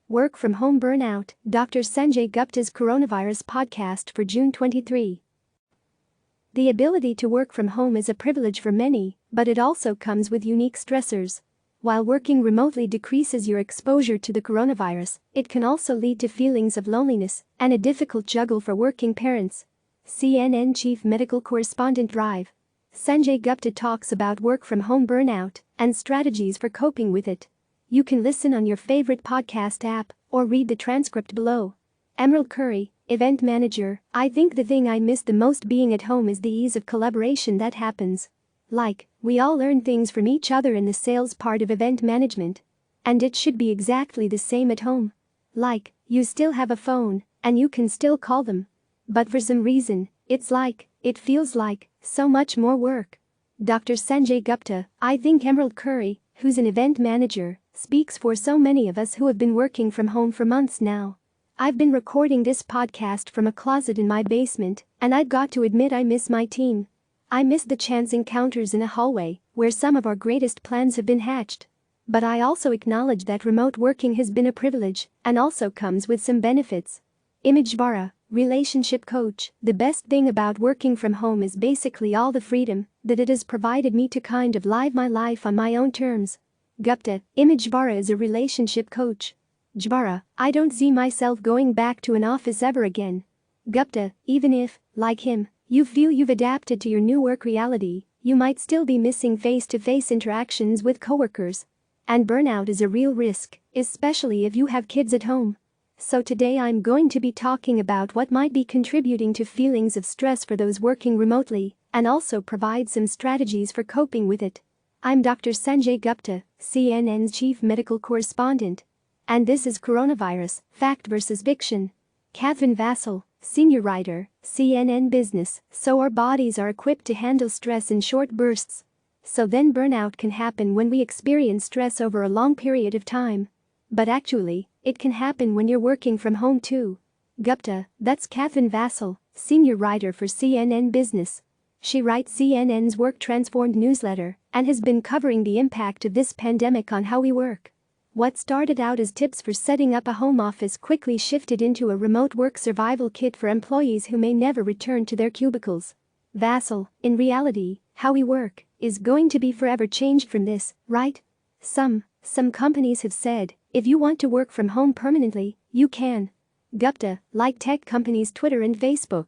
Work from Home Burnout, Dr. Sanjay Gupta's Coronavirus podcast for June 23. The ability to work from home is a privilege for many, but it also comes with unique stressors. While working remotely decreases your exposure to the coronavirus, it can also lead to feelings of loneliness and a difficult juggle for working parents. CNN Chief Medical Correspondent Dr. Sanjay Gupta talks about work from home burnout and strategies for coping with it. You can listen on your favorite podcast app or read the transcript below. Currie, event manager: I think the thing I miss the most being at home is the ease of collaboration that happens. We all learn things from each other in the sales part of event management. And it should be exactly the same at home. You still have a phone, and you can still call them. But for some reason, it feels like so much more work. Dr. Sanjay Gupta: I think Currie, who's an event manager, speaks for so many of us who have been working from home for months now. I've been recording this podcast from a closet in my basement, and I've got to admit I miss my team. I miss the chance encounters in a hallway where some of our greatest plans have been hatched. But I also acknowledge that remote working has been a privilege and also comes with some benefits. Image Bara, relationship coach: the best thing about working from home is basically all the freedom that it has provided me to kind of live my life on my own terms. Gupta, Image Bara is a relationship coach. Jbara: I don't see myself going back to an office ever again. Gupta: even if, like him, you feel you've adapted to your new work reality, you might still be missing face-to-face interactions with coworkers. And burnout is a real risk, especially if you have kids at home. So today I'm going to be talking about what might be contributing to feelings of stress for those working remotely, and also provide some strategies for coping with it. I'm Dr. Sanjay Gupta, CNN's Chief Medical Correspondent. And this is Coronavirus, Fact vs. Fiction. Catherine Vassell, Senior Writer, CNN Business: so our bodies are equipped to handle stress in short bursts. So then burnout can happen when we experience stress over a long period of time. But actually, it can happen when you're working from home too. Gupta: that's Catherine Vassell, Senior Writer for CNN Business. She writes CNN's Work Transformed newsletter and has been covering the impact of this pandemic on how we work. What started out as tips for setting up a home office quickly shifted into a remote work survival kit for employees who may never return to their cubicles. Vassell: in reality, how we work is going to be forever changed from this, right? Some companies have said, if you want to work from home permanently, you can. Gupta: like tech companies Twitter and Facebook.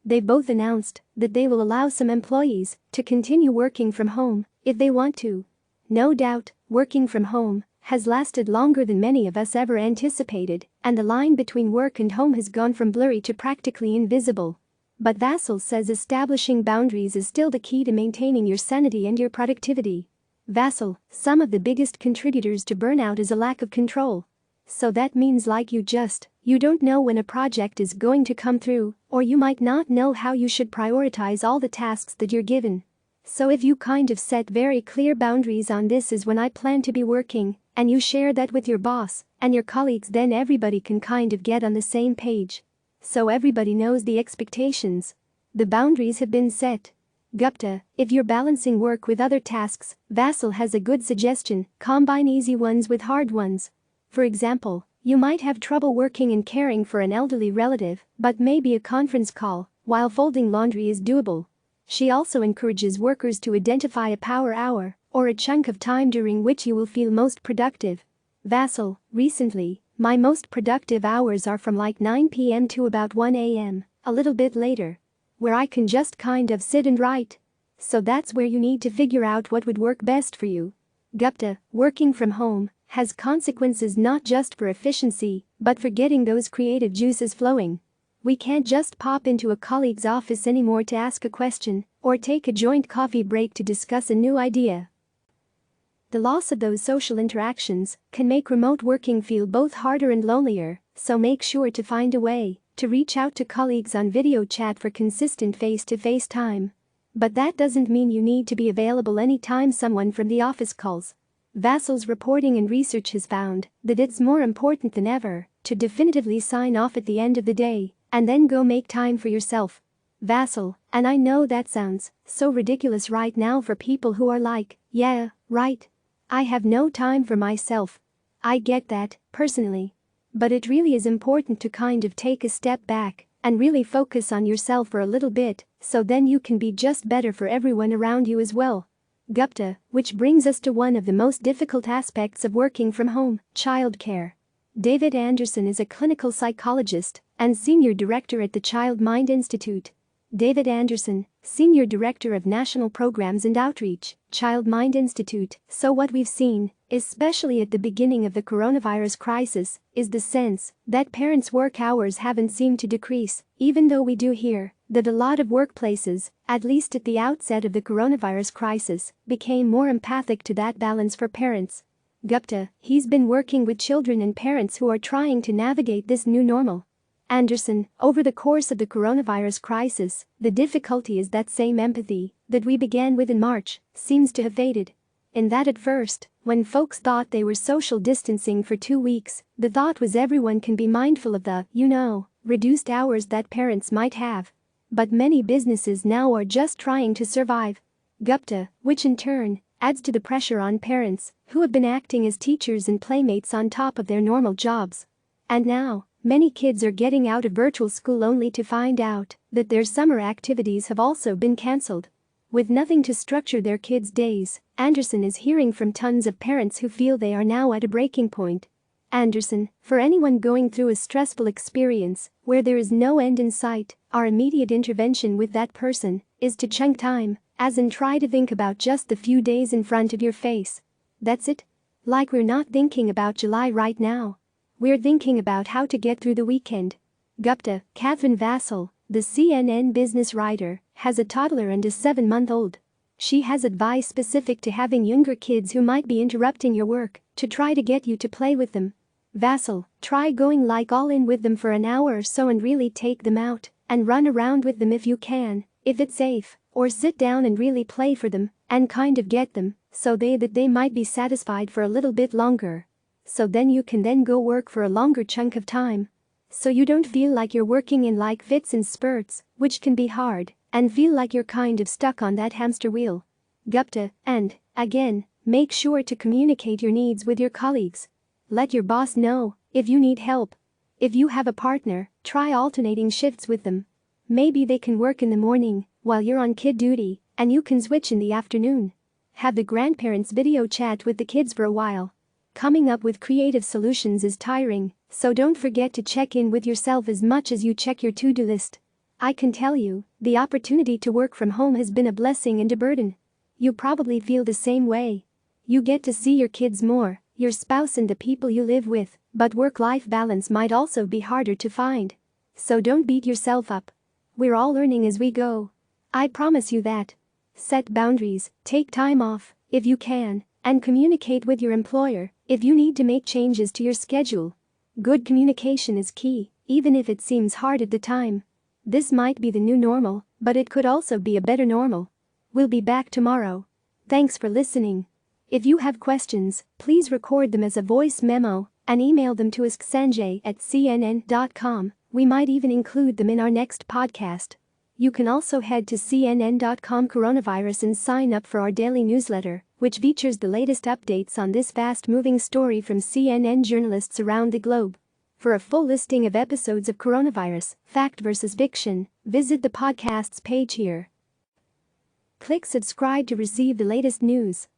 They both announced that they will allow some employees to continue working from home if they want to. No doubt, working from home has lasted longer than many of us ever anticipated, and the line between work and home has gone from blurry to practically invisible. But Vassell says establishing boundaries is still the key to maintaining your sanity and your productivity. Vassell: some of the biggest contributors to burnout is a lack of control. So that means you don't know when a project is going to come through, or you might not know how you should prioritize all the tasks that you're given. So if you kind of set very clear boundaries on this is when I plan to be working, and you share that with your boss and your colleagues, then everybody can kind of get on the same page. So everybody knows the expectations. The boundaries have been set. Gupta: if you're balancing work with other tasks, Vassell has a good suggestion: combine easy ones with hard ones. For example, you might have trouble working and caring for an elderly relative, but maybe a conference call while folding laundry is doable. She also encourages workers to identify a power hour or a chunk of time during which you will feel most productive. Vassell: recently, my most productive hours are from 9 p.m. to about 1 a.m., a little bit later, where I can just kind of sit and write. So that's where you need to figure out what would work best for you. Gupta: working from home has consequences not just for efficiency, but for getting those creative juices flowing. We can't just pop into a colleague's office anymore to ask a question or take a joint coffee break to discuss a new idea. The loss of those social interactions can make remote working feel both harder and lonelier, so make sure to find a way to reach out to colleagues on video chat for consistent face-to-face time. But that doesn't mean you need to be available anytime someone from the office calls. Vassell's reporting and research has found that it's more important than ever to definitively sign off at the end of the day and then go make time for yourself. Vassell: and I know that sounds so ridiculous right now for people who are like, yeah, right, I have no time for myself. I get that, personally. But it really is important to kind of take a step back and really focus on yourself for a little bit, so then you can be just better for everyone around you as well. Gupta, which brings us to one of the most difficult aspects of working from home, childcare. David Anderson is a clinical psychologist and senior director at the Child Mind Institute. David Anderson, Senior Director of National Programs and Outreach, Child Mind Institute. So what we've seen, especially at the beginning of the coronavirus crisis, is the sense that parents' work hours haven't seemed to decrease, even though we do hear that a lot of workplaces, at least at the outset of the coronavirus crisis, became more empathic to that balance for parents. Gupta, he's been working with children and parents who are trying to navigate this new normal. Anderson, over the course of the coronavirus crisis, the difficulty is that same empathy that we began with in March seems to have faded. In that at first, when folks thought they were social distancing for 2 weeks, the thought was everyone can be mindful of the, reduced hours that parents might have. But many businesses now are just trying to survive. Gupta, which in turn adds to the pressure on parents who have been acting as teachers and playmates on top of their normal jobs. And now, many kids are getting out of virtual school only to find out that their summer activities have also been cancelled. With nothing to structure their kids' days, Anderson is hearing from tons of parents who feel they are now at a breaking point. Anderson, for anyone going through a stressful experience where there is no end in sight, our immediate intervention with that person is to chunk time, as in try to think about just the few days in front of your face. That's it. Like we're not thinking about July right now. We're thinking about how to get through the weekend. Gupta, Catherine Vassell, the CNN business writer, has a toddler and a 7-month-old. She has advice specific to having younger kids who might be interrupting your work to try to get you to play with them. Vassell, try going like all in with them for an hour or so and really take them out and run around with them if you can, if it's safe, or sit down and really play for them and kind of get them so that they might be satisfied for a little bit longer. So then you can then go work for a longer chunk of time. So you don't feel like you're working in like fits and spurts, which can be hard, and feel like you're kind of stuck on that hamster wheel. Gupta, and, again, make sure to communicate your needs with your colleagues. Let your boss know if you need help. If you have a partner, try alternating shifts with them. Maybe they can work in the morning while you're on kid duty, and you can switch in the afternoon. Have the grandparents video chat with the kids for a while. Coming up with creative solutions is tiring, so don't forget to check in with yourself as much as you check your to-do list. I can tell you, the opportunity to work from home has been a blessing and a burden. You probably feel the same way. You get to see your kids more, your spouse and the people you live with, but work-life balance might also be harder to find. So don't beat yourself up. We're all learning as we go. I promise you that. Set boundaries, take time off, if you can, and communicate with your employer if you need to make changes to your schedule. Good communication is key, even if it seems hard at the time. This might be the new normal, but it could also be a better normal. We'll be back tomorrow. Thanks for listening. If you have questions, please record them as a voice memo and email them to asksanjay@cnn.com. We might even include them in our next podcast. You can also head to cnn.com coronavirus and sign up for our daily newsletter, which features the latest updates on this fast-moving story from CNN journalists around the globe. For a full listing of episodes of Coronavirus, Fact vs. Fiction, visit the podcast's page here. Click subscribe to receive the latest news.